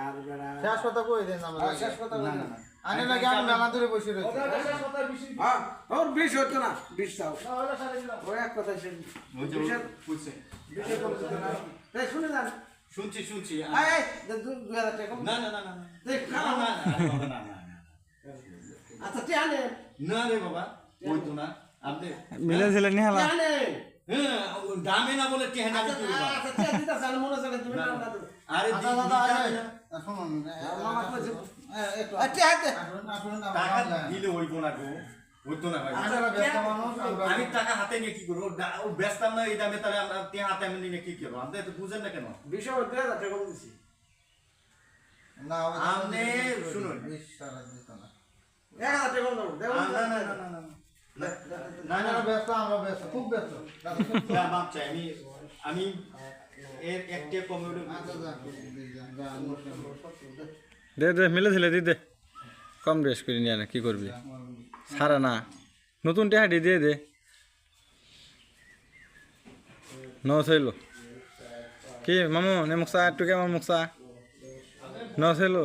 আর বেড়া শেষ কথা কই দেন আমরা শেষ কথা বলি না আনে লাগে আমি মেলা ধরে বসে রয়েছি হ্যাঁ ওর 20 হতো না 20 তাও ওই এক কথা শেষ বুঝছে বিষয় বলতে না এই শুনে যান শুনছি এই 2000 টাকা না না না না দেখ না খারাপ না না না আচ্ছা টিয়ানে না রে বাবা ওই তো না আপনি মিলে ঝেলে নিয়ে হালা টিয়ানে হ্যাঁ দামে না বলে টেহে না আচ্ছা কি করবা আচ্ছা টিয়া দিতা জান মনে করে তুমি না না আরে আচ্ছা দাদা শুনুন মামা কইছে একটু টিয়া দে আসুন টাকা দিলে হইতো না গো হইতো না ভাই আমরা ব্যস্ত মানুষ আমি টাকা হাতে নিয়ে কি করবো ও ব্যস্ত না এই দামে তাহলে আমরা তে হাতে আমি নিয়ে কি করবো আপনি তো বুঝেন না কেন বিষয় 2000 টাকা বলতেছি না আপনি শুনুন 20 টাকা দিত না 1000 টাকা দাও দেও না না না না না না না আমরা ব্যস্ত আমরা ব্যস্ত খুব ব্যস্ত না মাপ চাই আমি এর একটা কমিউনিটি আচ্ছা দে দে মিলে ঝেলে দি দে কম বেশ করে নিয়ে না কি করবি সারা না নতুন টেহাটি দিয়ে দে ন চাইল কি মামু নে মুখসা একটু কেমন মুখসা ন চাইল